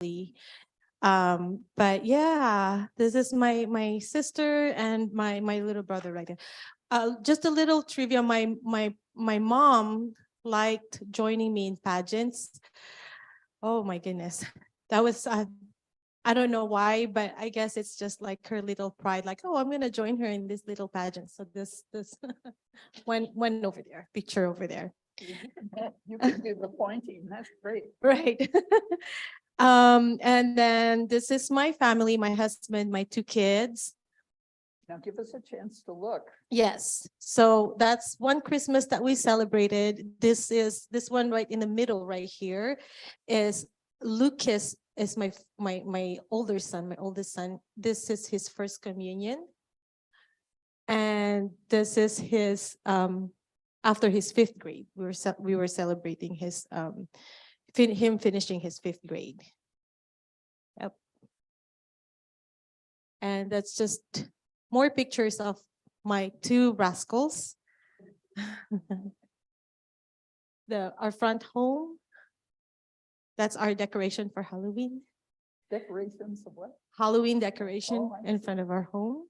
But yeah, this is my sister and my little brother right there. Just a little trivia. My mom liked joining me in pageants. Oh my goodness, that was I don't know why, but I guess it's just like her little pride. Like, oh, I'm gonna join her in this little pageant. So this one over there, picture over there. You can do the pointing. That's great. Right. And then this is my family, my husband, my two kids. Now give us a chance to look. Yes. So that's one Christmas that we celebrated. This one right in the middle right here is Lucas is my older son, my oldest son. This is his first communion. And this is his after his fifth grade. We were celebrating his him finishing his fifth grade. Yep. And that's just more pictures of my two rascals. Our front home. That's our decoration for Halloween. Decorations of what? Halloween decoration Oh, I in see. front of our home.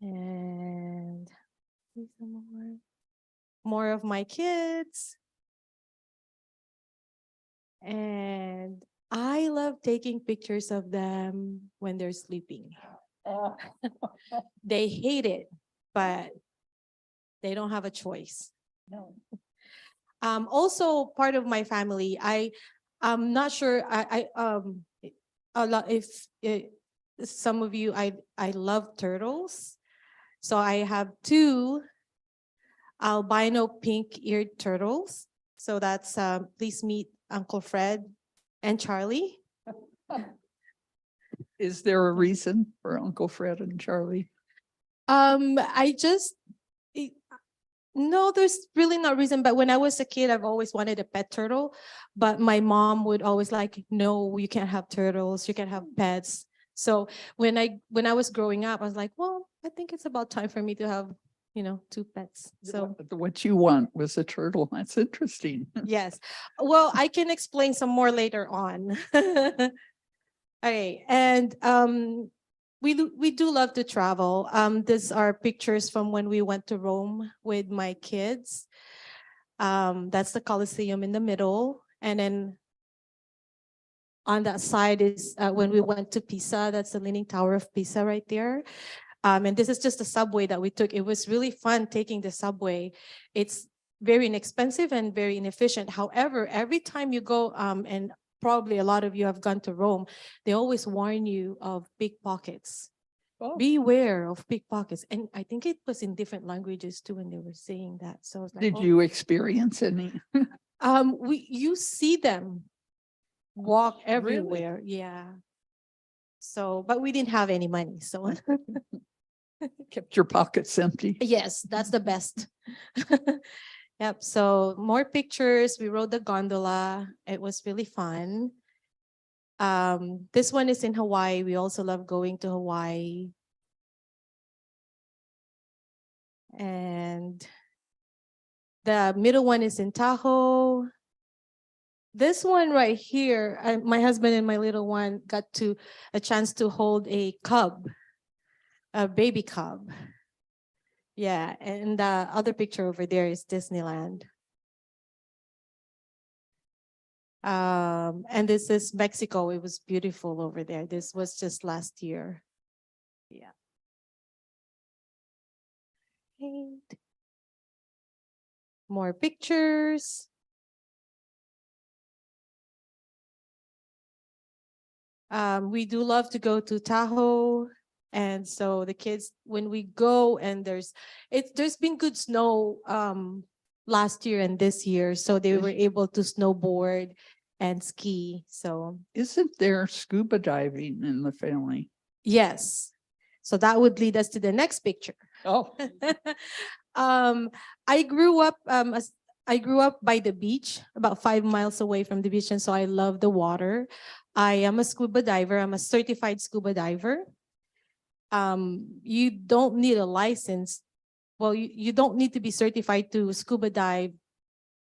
And some more of my kids. And I love taking pictures of them when they're sleeping. Uh, They hate it, but they don't have a choice. no. Also part of my family, I'm not sure a lot if some of you I love turtles. So I have two albino pink-eared turtles. So that's please meet Uncle Fred and Charlie. Is there a reason for Uncle Fred and Charlie? I just no, there's really no reason. But when I was a kid, I've always wanted a pet turtle. But my mom would always like, no, you can't have turtles. You can't have pets. So when I was growing up, I was like, well, I think it's about time for me to have, two pets. So What you want was a turtle. That's interesting. yes. Well, I can explain some more later on. Okay. And we do love to travel. These are pictures from when we went to Rome with my kids. That's the Colosseum in the middle. And then on that side is when we went to Pisa. That's the Leaning Tower of Pisa right there. And this is just the subway that we took. It was really fun taking the subway. It's very inexpensive and very inefficient. However, every time you go, and probably a lot of you have gone to Rome, they always warn you of pickpockets. Oh, Beware of pickpockets. And I think it was in different languages too when they were saying that. So I was like, did oh. you experience any? You see them walk everywhere. Yeah. So, but we didn't have any money. So Kept your pockets empty? yes, that's the best. Yep. So more pictures. We rode the gondola. It was really fun. This one is in Hawaii. We also love going to Hawaii. And the middle one is in Tahoe. This one right here, my husband and my little one got a chance to hold a cub, a baby cub. Yeah, and the other picture over there is Disneyland. And this is Mexico. It was beautiful over there. This was just last year. Yeah. And more pictures. We do love to go to Tahoe. And so the kids, when we go and there's been good snow last year and this year. So they were able to snowboard and ski. So Isn't there scuba diving in the family? yes. So that would lead us to the next picture. Oh, I grew up by the beach, about 5 miles away from the beach, and so I love the water. I am a scuba diver. I'm a certified scuba diver. You don't need a license. Well, you don't need to be certified to scuba dive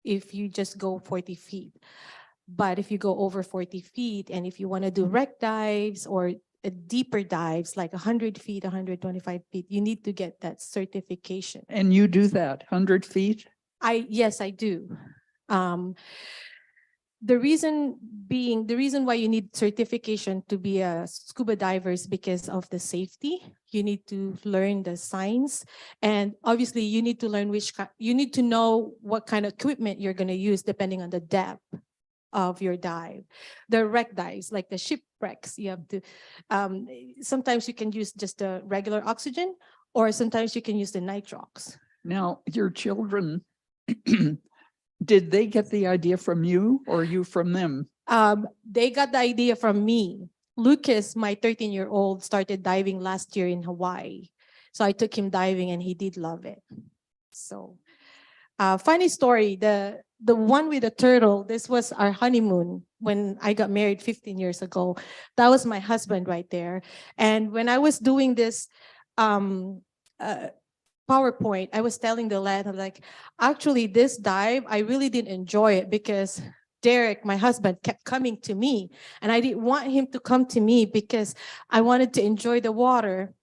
if you just go 40 feet. But if you go over 40 feet, and if you want to do wreck dives or deeper dives, like 100 feet, 125 feet, you need to get that certification. And you do that, 100 feet? Yes, I do. The reason why you need certification to be a scuba diver is because of the safety. You need to learn the science, and obviously you need to learn you need to know what kind of equipment you're going to use depending on the depth of your dive. The wreck dives, like the shipwrecks, you have to, sometimes you can use just the regular oxygen, or sometimes you can use the nitrox. Now, your children, did they get the idea from you or you from them? They got the idea from me. Lucas, my 13-year-old, started diving last year in Hawaii. So I took him diving and he did love it. So, funny story, the one with the turtle, this was our honeymoon when I got married 15 years ago. That was my husband right there. And when I was doing this PowerPoint, I was telling the lad, I'm like, actually this dive, I really didn't enjoy it because Derek, my husband, kept coming to me, and I didn't want him to come to me because I wanted to enjoy the water,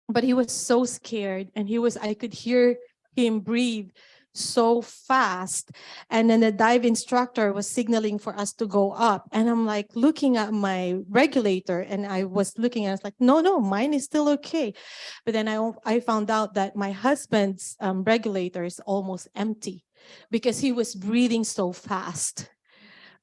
but he was so scared, and I could hear him breathe so fast. And then the dive instructor was signaling for us to go up. And I'm like looking at my regulator, and I was looking at it, like, no, mine is still okay. But then I found out that my husband's regulator is almost empty because he was breathing so fast.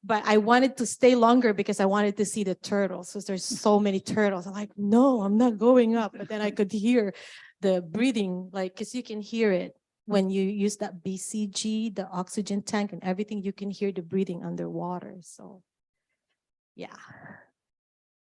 But I wanted to stay longer because I wanted to see the turtles. So there's so many turtles. I'm like, no, I'm not going up. But then I could hear the breathing, like, because you can hear it when you use that BCG, the oxygen tank and everything, you can hear the breathing underwater. So, yeah.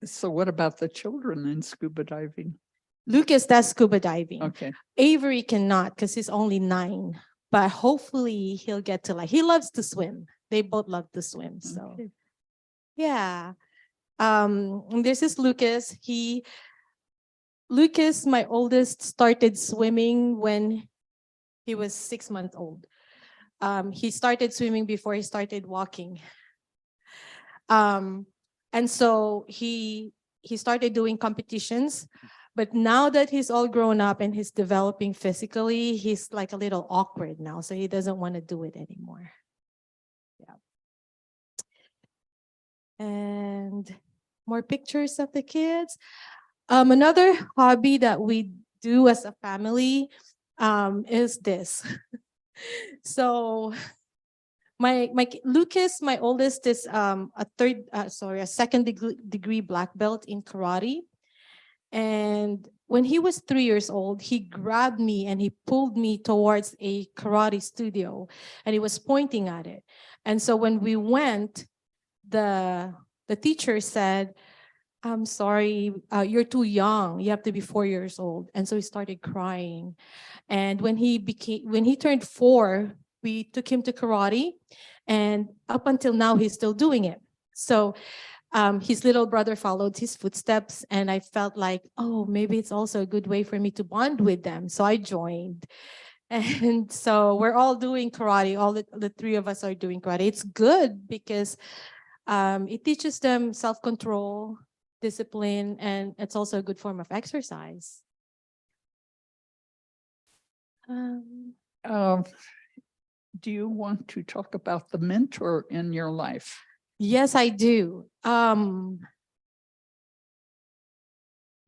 So what about the children in scuba diving? Lucas does scuba diving. Okay. Avery cannot because he's only 9. But hopefully he'll get to, like, he loves to swim. They both love to swim. So, Okay. yeah. And this is Lucas. Lucas, my oldest, started swimming when he was 6 months old. He started swimming before he started walking. And so he started doing competitions. But now that he's all grown up and he's developing physically, he's like a little awkward now. So he doesn't want to do it anymore. Yeah. And more pictures of the kids. Another hobby that we do as a family is this. So Lucas, my oldest, is a second degree black belt in karate. And when he was 3 years old, he grabbed me and he pulled me towards a karate studio, and he was pointing at it. And so when we went, the teacher said, I'm sorry, you're too young. You have to be 4 years old. And so he started crying. And when he turned 4, we took him to karate, and up until now, he's still doing it. So his little brother followed his footsteps, and I felt like, oh, maybe it's also a good way for me to bond with them. So I joined. And so we're all doing karate. All the 3 of us are doing karate. It's good because it teaches them self-control, discipline, and it's also a good form of exercise. Do you want to talk about the mentor in your life? Yes, I do. I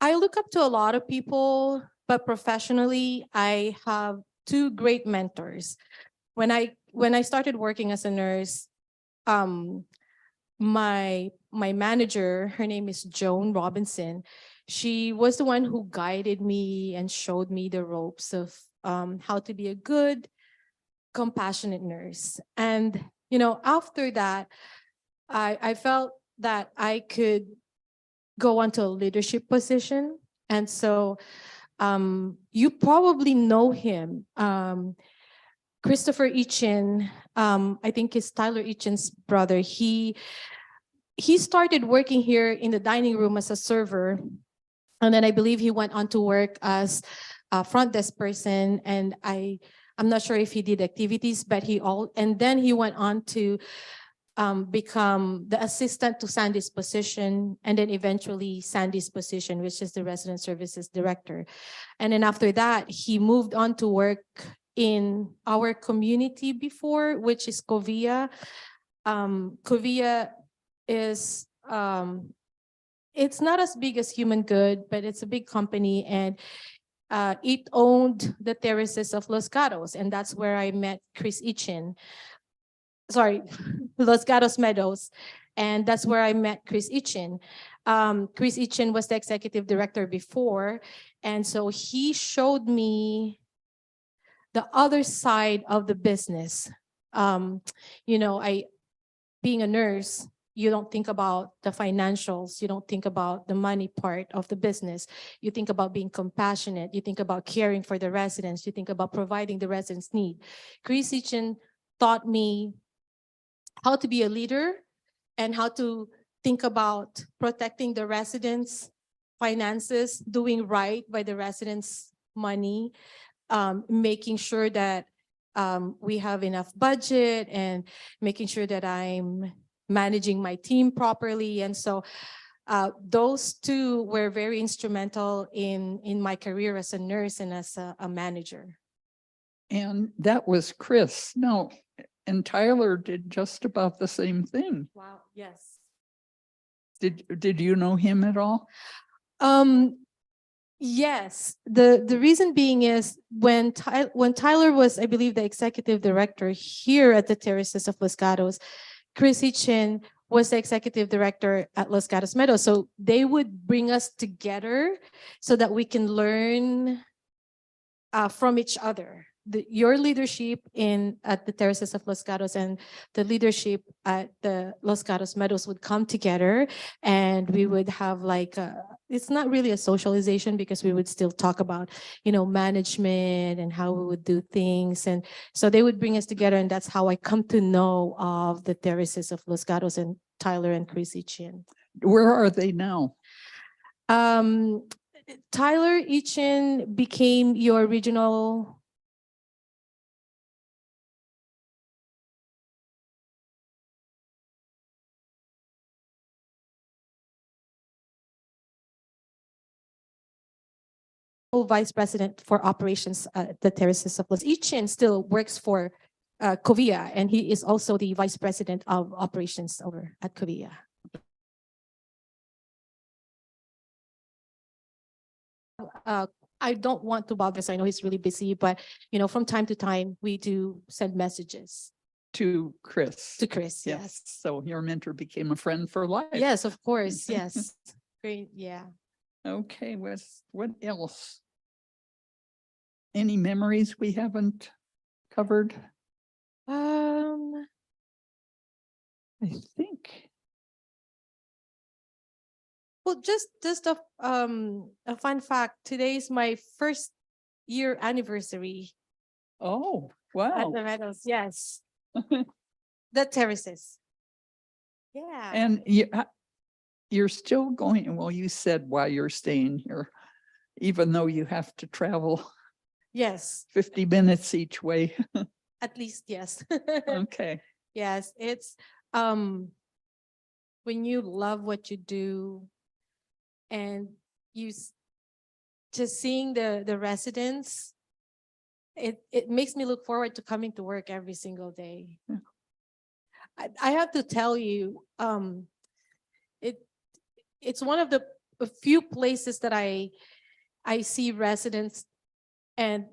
look up to a lot of people, but professionally, I have 2 great mentors. When I started working as a nurse, my manager, her name is Joan Robinson. She was the one who guided me and showed me the ropes of how to be a good, compassionate nurse. And after that, I felt that I could go on to a leadership position. And so you probably know him. Christopher Ichin, I think is Tyler Ichin's brother. He started working here in the dining room as a server. And then I believe he went on to work as a front desk person. And I'm not sure if he did activities, but and then he went on to become the assistant to Sandy's position, and then eventually Sandy's position, which is the resident services director. And then after that, he moved on to work in our community before, which is Covia. Covia is, it's not as big as Human Good, but it's a big company, and it owned the terraces of Los Gatos, and that's where I met Chris Ichin. Sorry, Los Gatos Meadows, and that's where I met Chris Ichin. Chris Ichin was the executive director before, and so he showed me the other side of the business. You know, being a nurse, you don't think about the financials, you don't think about the money part of the business. You think about being compassionate, you think about caring for the residents, you think about providing the residents' need. Chris Ichin taught me how to be a leader and how to think about protecting the residents' finances, doing right by the residents' money, making sure that we have enough budget, and making sure that I'm managing my team properly. And so those two were very instrumental in my career as a nurse and as a manager. And that was Chris. No, and Tyler did just about the same thing. Wow, yes. Did you know him at all? Yes, the reason being is when Tyler was, I believe, the executive director here at the Terraces of Los Gatos, Chris Ichin was the executive director at Los Gatos Meadows. So they would bring us together so that we can learn from each other. Your leadership at the Terraces of Los Gatos and the leadership at the Los Gatos Meadows would come together, and we would have like it's not really a socialization, because we would still talk about, you know, management and how we would do things. And so they would bring us together, and that's how I come to know of the Terraces of Los Gatos and Tyler and Chris Ichin. Where are they now? Tyler Ichin became your regional vice president for operations at the Terraces of Los. Ichin still works for Covia, and he is also the vice president of operations over at Covia. I don't want to bother, so I know he's really busy, but you know, from time to time we do send messages To Chris. to Chris. Yes. So your mentor became a friend for life. Yes, of course. Yes. Great. Yeah. Okay, what else? Any memories we haven't covered? Um, I think. well, just a fun fact. Today is my first year anniversary Oh, at wow. the Meadows. Yes. The Terraces. Yeah. And you're still going, well, you said while you're staying here, even though you have to travel yes, 50 minutes each way. at least yes. Okay. Yes, it's when you love what you do, and just seeing the residents, it makes me look forward to coming to work every single day. Yeah. I have to tell you, it's one of the few places that I see residents and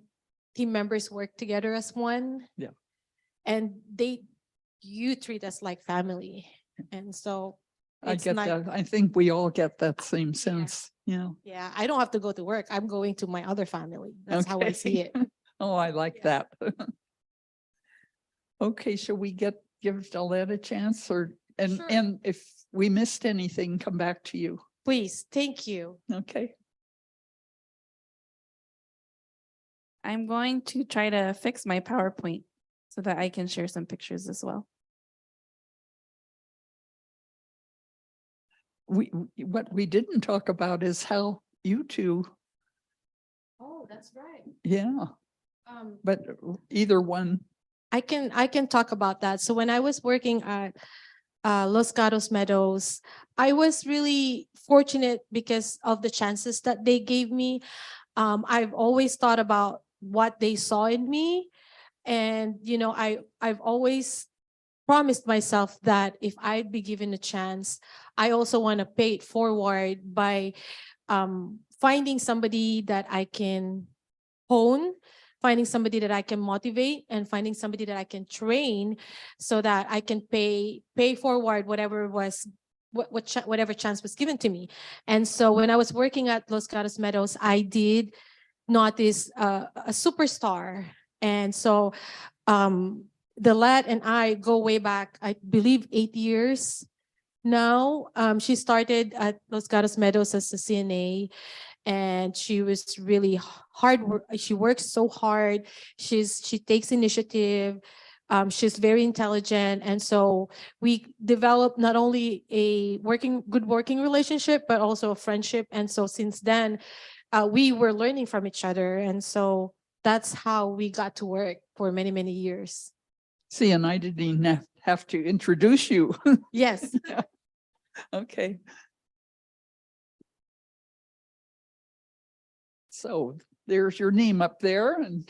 team members work together as one. Yeah. And you treat us like family. And so I it's get not, that. I think we all get that same sense. Yeah. yeah, I don't have to go to work. I'm going to my other family. That's how I see it. Oh, I like Yeah. that. Okay, shall we give Dalette a chance, or, Sure. and if we missed anything, come back to you. Please, thank you. Okay. I'm going to try to fix my PowerPoint so that I can share some pictures as well. What we didn't talk about is how you two, Oh, that's right. yeah, but either one. I can talk about that. So when I was working at Los Gatos Meadows, I was really fortunate because of the chances that they gave me. I've always thought about what they saw in me. And, I've always promised myself that if I'd be given a chance, I also want to pay it forward by finding somebody that I can hone, finding somebody that I can motivate, and finding somebody that I can train so that I can pay forward whatever was whatever chance was given to me. And so when I was working at Los Gatos Meadows, I did notice a superstar. And so the lad and I go way back, I believe 8 years now. She started at Los Gatos Meadows as a CNA, and she was really hard work. She works so hard. She takes initiative. She's very intelligent, and so we developed not only a good working relationship, but also a friendship. And so since then, we were learning from each other, and so that's how we got to work for many, many years. See, and I didn't even have to introduce you. Yes. Okay. So there's your name up there, and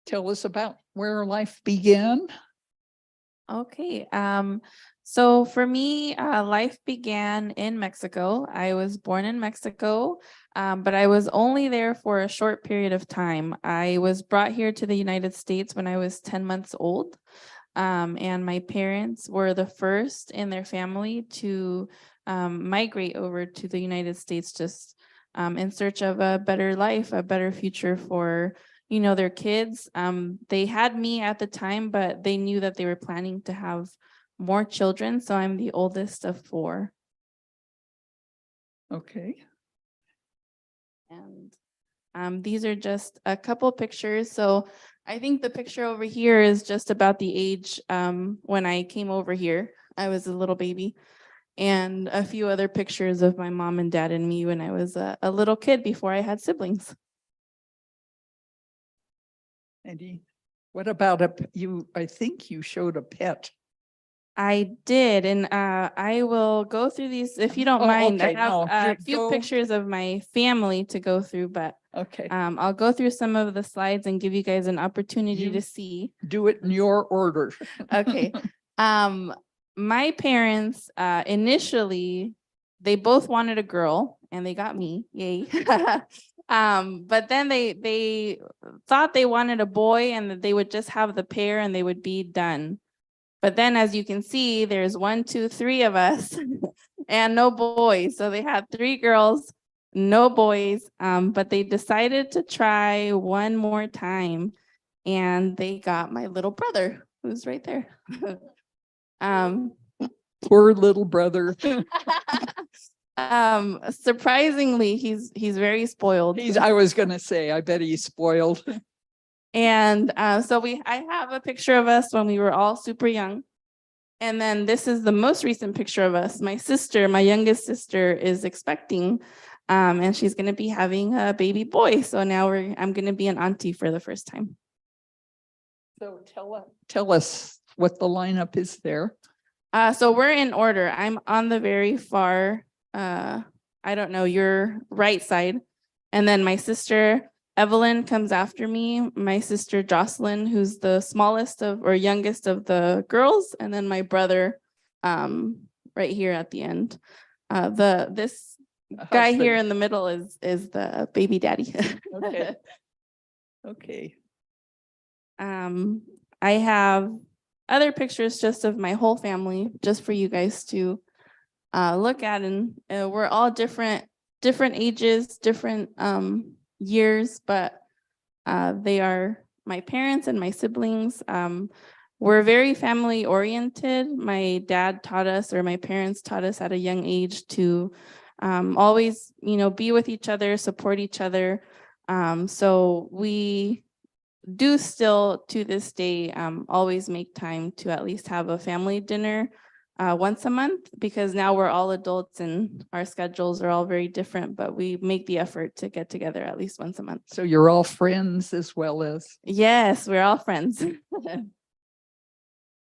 tell us about where life began. Okay. So for me, life began in Mexico. I was born in Mexico, but I was only there for a short period of time. I was brought here to the United States when I was 10 months old. And my parents were the first in their family to migrate over to the United States, just in search of a better life, a better future for their kids. They had me at the time, but they knew that they were planning to have more children. So I'm the oldest of 4. Okay. And these are just a couple pictures. So I think the picture over here is just about the age when I came over here. I was a little baby. And a few other pictures of my mom and dad and me when I was a little kid before I had siblings. And what about I think you showed a pet. I did, and I will go through these if you don't Oh, mind. okay, I have no, a just few go. pictures of my family to go through, but Okay, I'll go through some of the slides and give you guys an opportunity You- to see. do it in your order. Okay. My parents initially they both wanted a girl and they got me. Yay. But then they thought they wanted a boy and that they would just have the pair and they would be done. But then as you can see, there's 1, 2, 3 of us and no boys. So they had 3 girls, no boys. But they decided to try one more time and they got my little brother who's right there. Poor little brother. Surprisingly, he's very spoiled. I was gonna say, I bet he's spoiled. And so I have a picture of us when we were all super young. And then this is the most recent picture of us. My sister, my youngest sister, is expecting, and she's going to be having a baby boy. So now I'm going to be an auntie for the first time. So tell us what the lineup is there. So we're in order. I'm on the very far, I don't know, your right side. And then my sister, Evelyn, comes after me. My sister, Jocelyn, who's the smallest or youngest of the girls. And then my brother, right here at the end. This guy here in the middle is the baby daddy. Okay. Okay. I have other pictures just of my whole family, just for you guys to look at, and we're all different ages, different years, but they are my parents and my siblings. We're very family oriented. My dad taught us, or my parents taught us at a young age to always, be with each other, support each other. So we do still to this day always make time to at least have a family dinner once a month, because now we're all adults and our schedules are all very different, but we make the effort to get together at least once a month. So you're all friends as well as? Yes, we're all friends.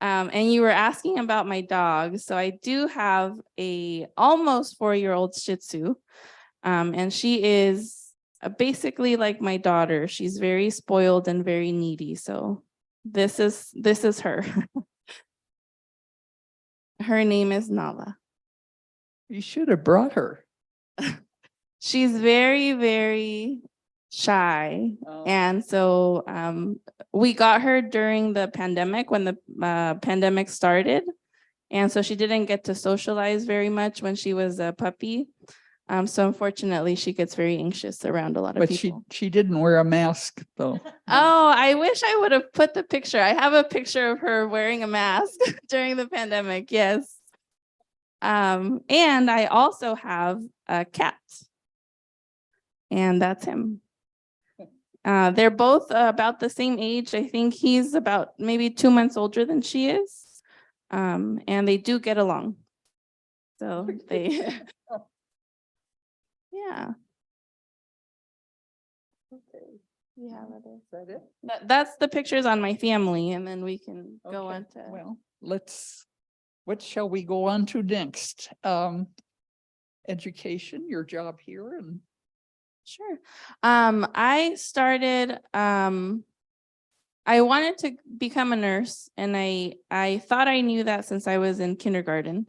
And you were asking about my dog. So I do have a almost 4-year-old Shih Tzu. And she is basically like my daughter. She's very spoiled and very needy. So this is her. Her name is Nala. You should have brought her. She's very, very shy. And so we got her during the pandemic when the pandemic started. And so she didn't get to socialize very much when she was a puppy. So unfortunately, she gets very anxious around a lot of But people. she didn't wear a mask though. Oh, I wish I would have put the picture. I have a picture of her wearing a mask during the pandemic. Yes. And I also have a cat. And that's him. They're both about the same age. I think he's about maybe 2 months older than she is. And they do get along. So they, yeah. Okay. Yeah, Is that it? that's the pictures on my family, and then we can go Okay, on to. Well, what shall we go on to next? Education, your job here and Sure. I started, I wanted to become a nurse, and I thought I knew that since I was in kindergarten.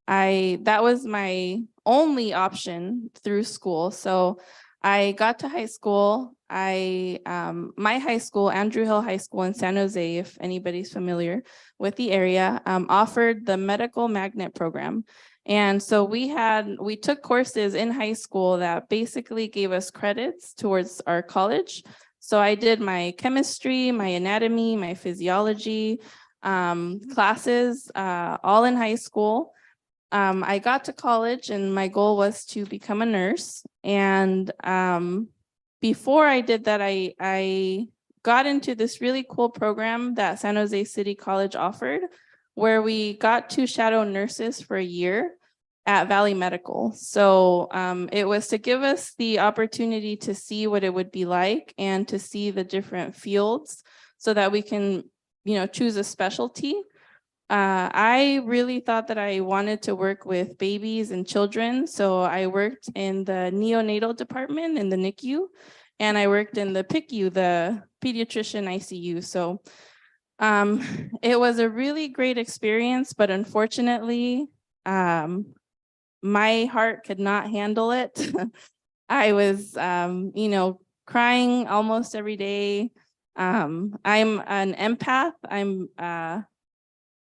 That was my only option through school. So I got to high school. My high school, Andrew Hill High School in San Jose, if anybody's familiar with the area, offered the medical magnet program. And so we took courses in high school that basically gave us credits towards our college. So I did my chemistry, my anatomy, my physiology classes, all in high school. I got to college and my goal was to become a nurse. And before I did that, I got into this really cool program that San Jose City College offered, where we got to shadow nurses for a year at Valley Medical. So it was to give us the opportunity to see what it would be like and to see the different fields so that we can, choose a specialty. I really thought that I wanted to work with babies and children. So I worked in the neonatal department in the NICU, and I worked in the PICU, the pediatrician ICU. So it was a really great experience, but unfortunately, my heart could not handle it. I was, crying almost every day. I'm an empath.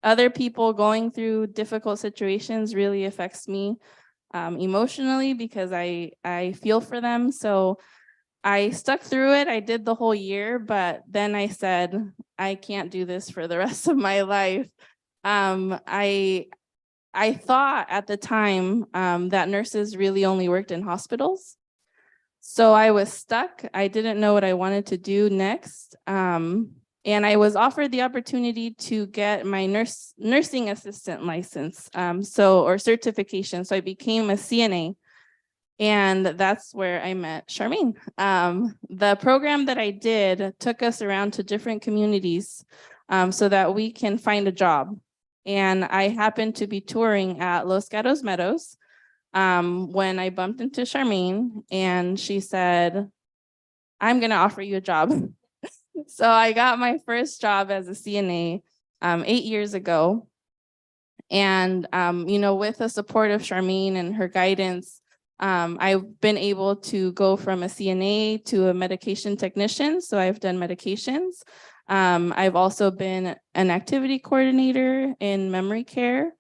Other people going through difficult situations really affects me emotionally because I feel for them. So I stuck through it. I did the whole year, but then I said, I can't do this for the rest of my life. I thought at the time that nurses really only worked in hospitals. So I was stuck. I didn't know what I wanted to do next. And I was offered the opportunity to get my nursing assistant license, or certification. So I became a CNA. And that's where I met Charmaine. The program that I did took us around to different communities so that we can find a job. And I happened to be touring at Los Gatos Meadows when I bumped into Charmaine, and she said, I'm going to offer you a job. So I got my first job as a CNA 8 years ago. And, with the support of Charmaine and her guidance, I've been able to go from a CNA to a medication technician. So I've done medications. I've also been an activity coordinator in memory care,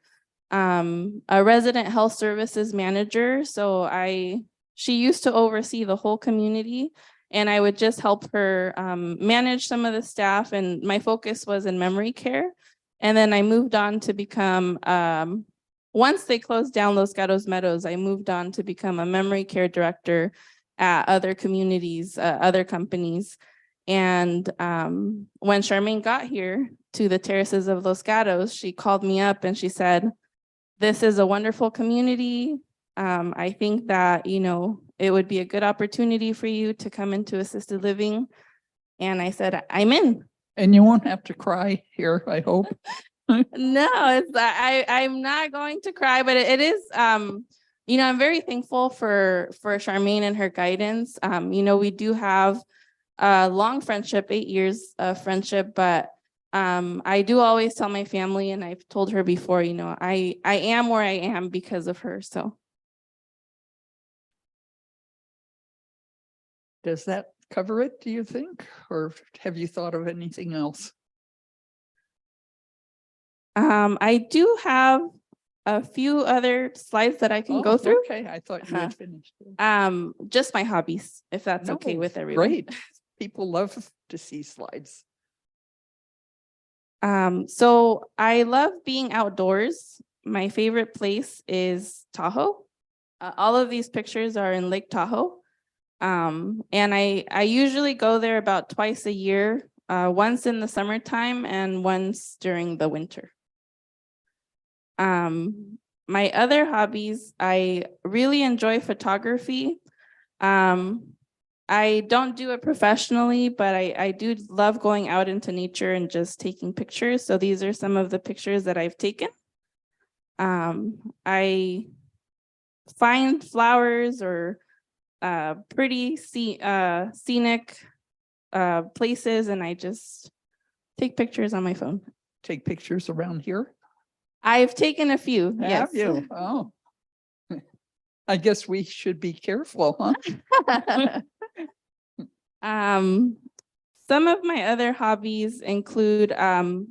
a resident health services manager. So she used to oversee the whole community, and I would just help her manage some of the staff. And my focus was in memory care. And then I moved on to become, once they closed down Los Gatos Meadows, I moved on to become a memory care director at other communities, other companies. And when Charmaine got here to the terraces of Los Gatos, she called me up and she said, this is a wonderful community. I think that, it would be a good opportunity for you to come into assisted living. And I said, I'm in. you won't have to cry here, I hope. No, it's I'm not going to cry, but it is I'm very thankful for Charmaine and her guidance. We do have a long friendship, 8 years of friendship, but I do always tell my family, and I've told her before, I am where I am because of her. So Does that cover it, do you think? Or have you thought of anything else? I do have a few other slides that I can go through. Okay, I thought you had finished. Just my hobbies, if that's okay No, with everyone. Great. People love to see slides. So I love being outdoors. My favorite place is Tahoe. All of these pictures are in Lake Tahoe. And I usually go there about twice a year, once in the summertime and once during the winter. My other hobbies, I really enjoy photography. I don't do it professionally, but I do love going out into nature and just taking pictures. So these are some of the pictures that I've taken. I find flowers or pretty scenic places, and I just take pictures on my phone. Take pictures around here? I've taken a few, yes. Have you? Oh. I guess we should be careful, huh? Some of my other hobbies include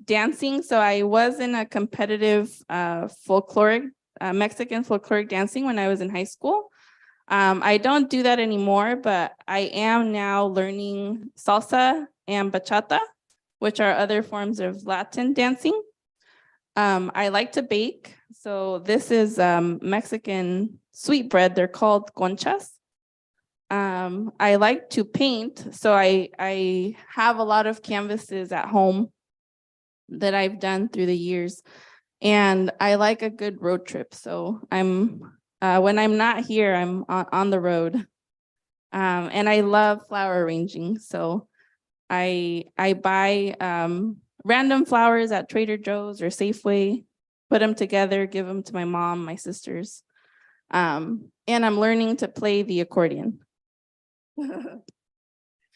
dancing. So I was in a competitive Mexican folkloric dancing when I was in high school. I don't do that anymore, but I am now learning salsa and bachata, which are other forms of Latin dancing. I like to bake. So this is Mexican sweetbread. They're called conchas. I like to paint. So I have a lot of canvases at home that I've done through the years. And I like a good road trip. So when I'm not here, I'm on the road. And I love flower arranging. So I buy random flowers at Trader Joe's or Safeway, put them together, give them to my mom, my sisters. And I'm learning to play the accordion.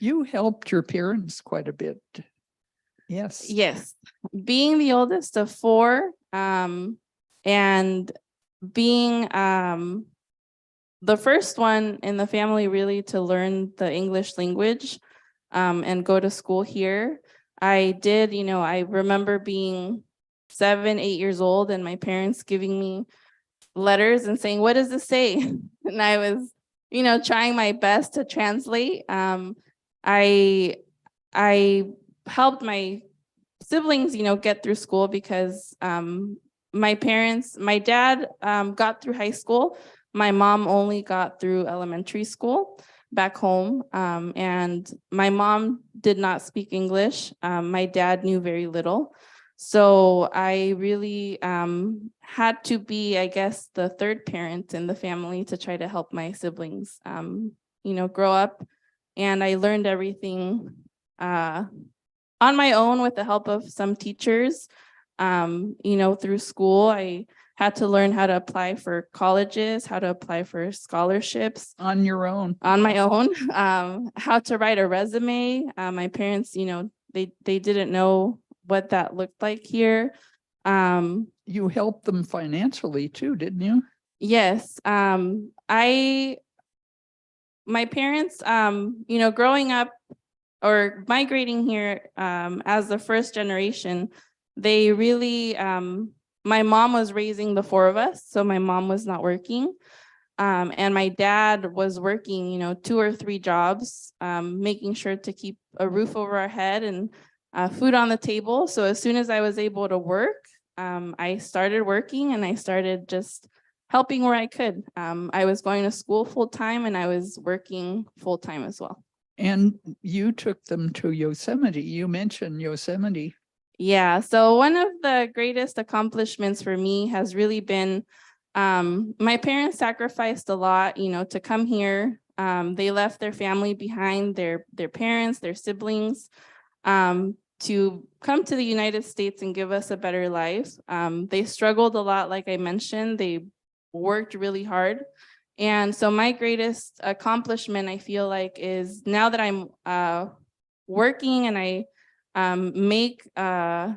You helped your parents quite a bit. Yes. Yes. Being the oldest of four, and being the first one in the family really to learn the English language and go to school here. I remember being 7, 8 years old and my parents giving me letters and saying, "What does this say?" And I was, trying my best to translate. I helped my siblings, get through school because my dad got through high school. My mom only got through elementary school back home. And my mom did not speak English. My dad knew very little. So I really had to be, I guess, the third parent in the family to try to help my siblings, grow up. And I learned everything on my own with the help of some teachers. Through school, I had to learn how to apply for colleges, how to apply for scholarships. On your own. On my own, how to write a resume. My parents, they didn't know what that looked like here. You helped them financially too, didn't you? Yes. My parents, growing up or migrating here as the first generation, they really, my mom was raising the four of us, so my mom was not working. And my dad was working, 2 or 3 jobs, making sure to keep a roof over our head and food on the table. So as soon as I was able to work, I started working and I started just helping where I could. I was going to school full time and I was working full time as well. And you took them to Yosemite. You mentioned Yosemite. Yeah, so one of the greatest accomplishments for me has really been my parents sacrificed a lot, to come here. They left their family behind, their parents, their siblings, to come to the United States and give us a better life. They struggled a lot, like I mentioned. They worked really hard. And so my greatest accomplishment, I feel like, is now that I'm working and I make a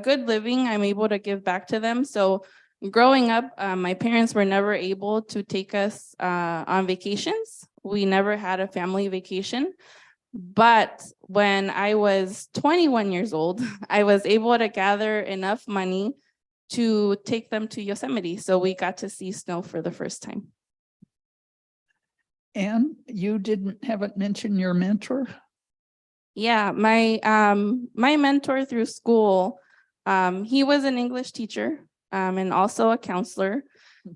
good living, I'm able to give back to them. So growing up, my parents were never able to take us on vacations. We never had a family vacation. But when I was 21 years old, I was able to gather enough money to take them to Yosemite. So we got to see snow for the first time. And you haven't mentioned your mentor? Yeah, my mentor through school, he was an English teacher and also a counselor.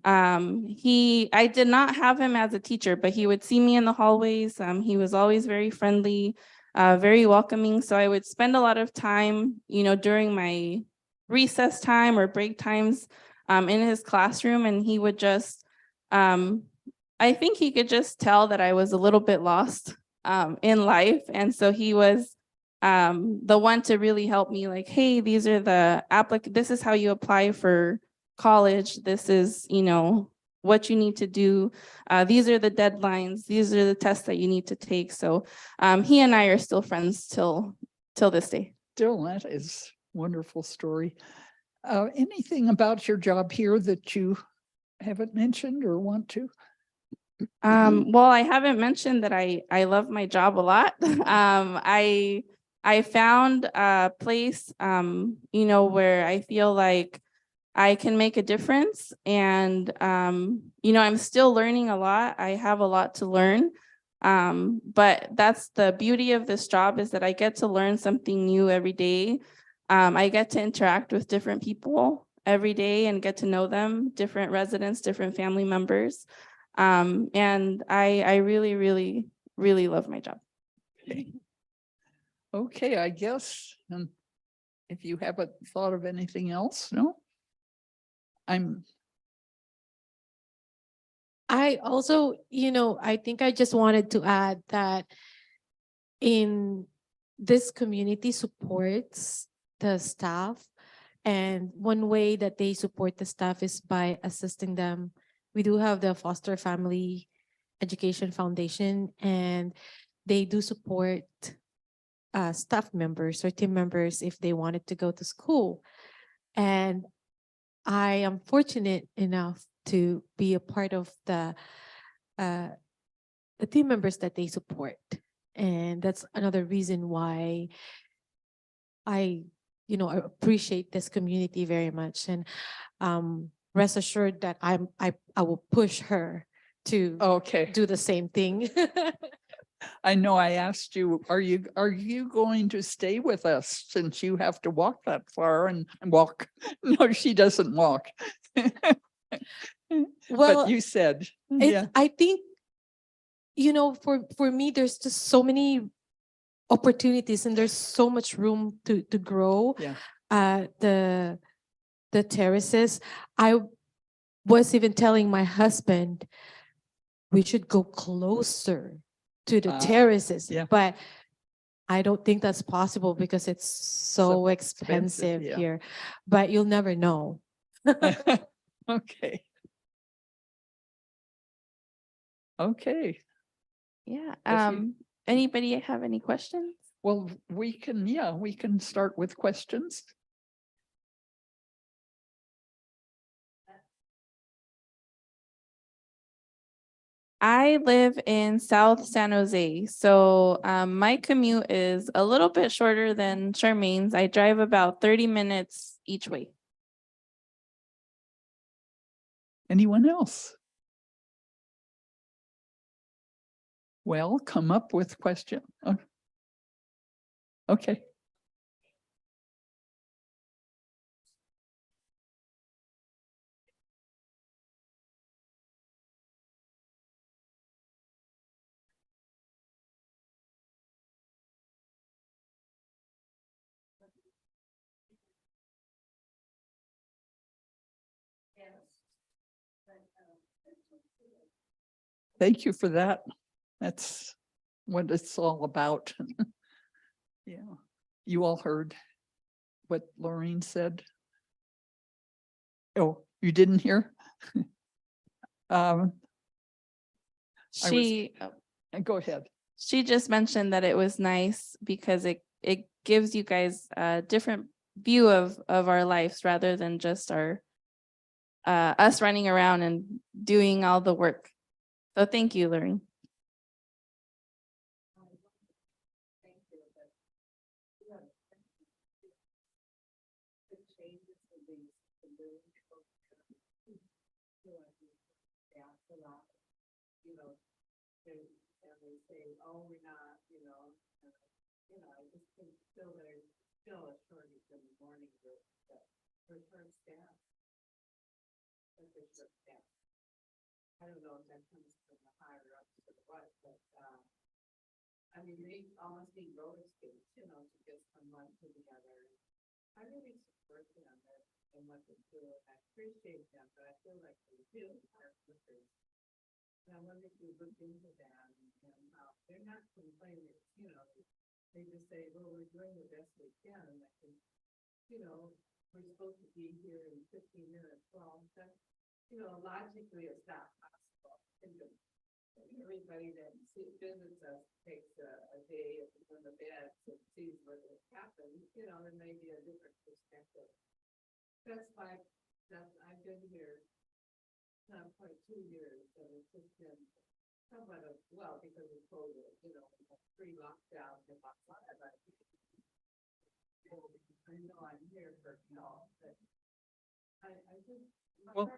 I did not have him as a teacher, but he would see me in the hallways. He was always very friendly, very welcoming. So I would spend a lot of time, during my recess time or break times in his classroom, and he would just, I think he could just tell that I was a little bit lost in life. And so he was the one to really help me, like, hey, these are this is how you apply for college. This is, what you need to do. These are the deadlines. These are the tests that you need to take. So he and I are still friends till this day. Still, that is a wonderful story. Anything about your job here that you haven't mentioned or want to? Well, I haven't mentioned that I love my job a lot. I found a place, where I feel like I can make a difference. And, I'm still learning a lot. I have a lot to learn. But that's the beauty of this job, is that I get to learn something new every day. I get to interact with different people every day and get to know them, different residents, different family members. And I really, really, really love my job. Okay, I guess, if you haven't thought of anything else, no? I also, I think I just wanted to add that in this community supports the staff, and one way that they support the staff is by assisting them. We do have the Foster Family Education Foundation, and they do support staff members or team members if they wanted to go to school. And I am fortunate enough to be a part of the team members that they support. And that's another reason why I appreciate this community very much. And rest assured that I will push her to Okay, do the same thing. I know I asked you, are you going to stay with us since you have to walk that far and walk? No, she doesn't walk. Well, But you said, yeah, I think, for me, there's just so many opportunities and there's so much room to grow. yeah. The terraces. I was even telling my husband we should go closer to the terraces, yeah. but I don't think that's possible because it's so expensive yeah. here. But you'll never know. Okay. Okay. Yeah. If you- Anybody have any questions? Well, we can start with questions. I live in South San Jose, so my commute is a little bit shorter than Charmaine's. I drive about 30 minutes each way. Anyone else? Well, come up with question. Okay. Thank you for that. That's what it's all about. Yeah. You all heard what Laureen said? Oh, you didn't hear? I was- She, Go ahead. she just mentioned that it was nice because it gives you guys a different view of our lives rather than just our us running around and doing all the work. So thank you, Lorraine. Well,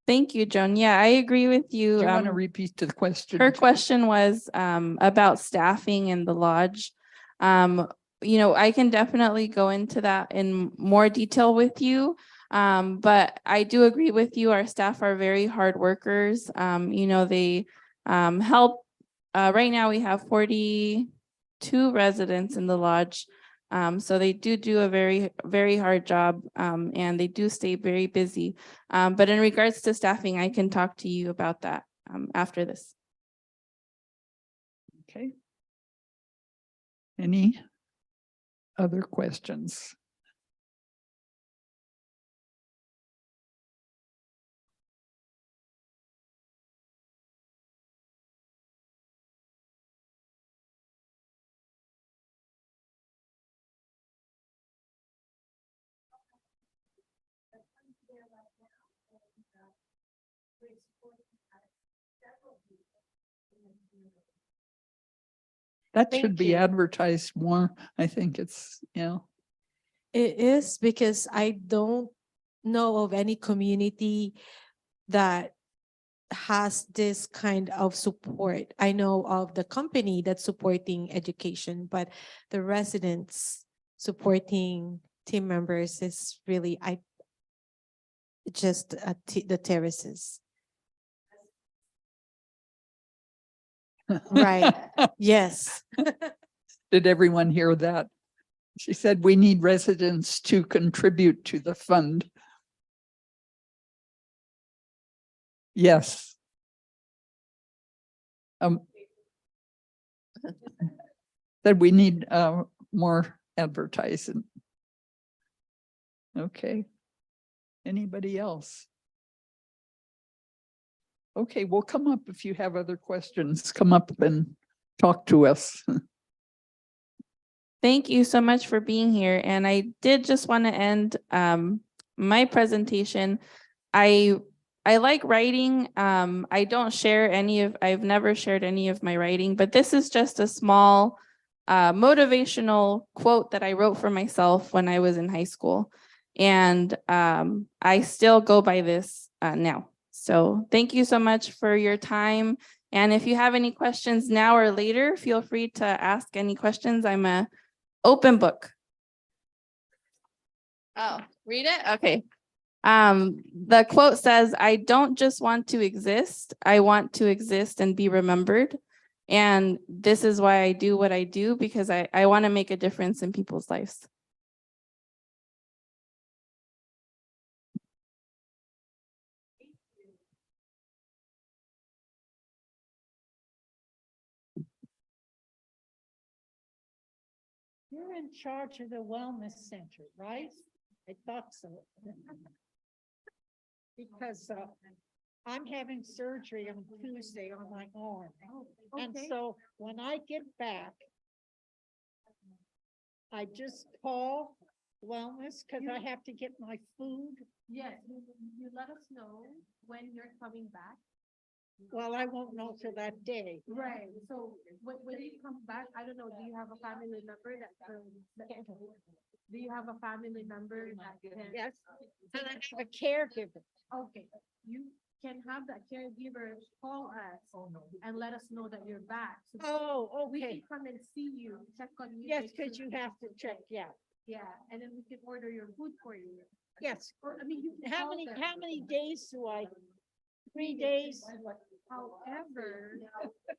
Thank you, Joan. Yeah, I agree with you. do you want to repeat the question? Her question was about staffing in the lodge. You know, I can definitely go into that in more detail with you. But I do agree with you. Our staff are very hard workers. You know, they help. Right now we have 42 residents in the lodge. So they do a very hard job, and they do stay very busy. But in regards to staffing, I can talk to you about that after this. Okay. Any other questions? That Thank should be you. advertised more. I think it's, you know, It is because I don't know of any community that has this kind of support. I know of the company that's supporting education, but the residents supporting team members is really, just the terraces. Right. Yes. Did everyone hear that? She said we need residents to contribute to the fund. Yes. That we need more advertising. Okay. Anybody else? Okay, well, come up if you have other questions. Come up and talk to us. Thank you so much for being here. And I did just want to end my presentation. I like writing. I don't share I've never shared any of my writing, but this is just a small motivational quote that I wrote for myself when I was in high school. And I still go by this now. So thank you so much for your time. And if you have any questions now or later, feel free to ask any questions. I'm a open book. Oh, read it? Okay. The quote says, "I don't just want to exist, I want to exist and be remembered." And this is why I do what I do, because I want to make a difference in people's lives. You're in charge of the wellness center, right? I thought so. Because I'm having surgery on Tuesday on my arm. And Okay. so when I get back, I just call wellness because I have to get my food. Yes, you let us know when you're coming back. Well, I won't know till that day. Right, so when you come back, I don't know, do you have a family member do you have a family member that can? Yes, and I have a caregiver. Okay, you can have that caregiver call us and let us know that you're back. So Oh, we can okay. come and see you, check on you. Yes, make because sure- you have to check, yeah. Yeah, and then we can order your food for you. Yes. Or, I mean, you can How call many, them. how many days do I? 3 days? However,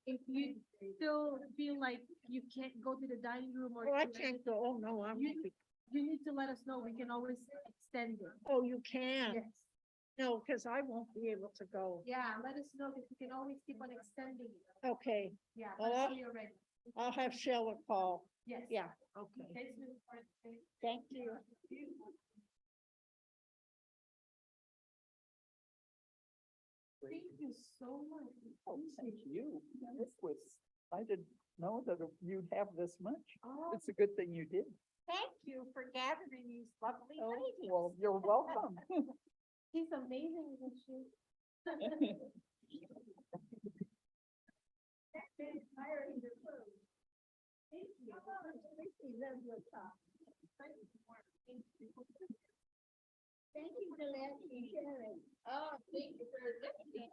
if you still feel like you can't go to the dining room or. Oh, I to can't go. Oh, no, I'm, You, you need to let us know. We can always extend it. oh, you can? Yes. No, because I won't be able to go. Yeah, let us know because we can always keep on extending it. Okay, Yeah, Well, until you're ready. I'll have Sheila call. Yes. Yeah, okay. Thanks, Ms. Parker. Thank you. Thank you so much. Oh, thank you. This was, I didn't know that you'd have this much. Oh, It's a good thing you did. Thank you for gathering these lovely Oh, ladies. well, you're welcome. he's amazing, isn't she? Thank you for letting me share it. Oh, thank you for listening.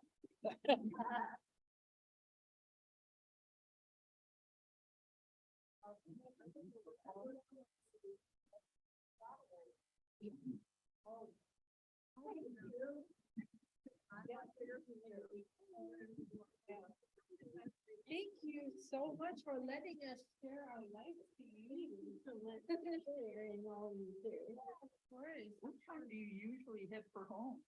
Thank you so much for letting us share our life to you. What time do you usually head for home?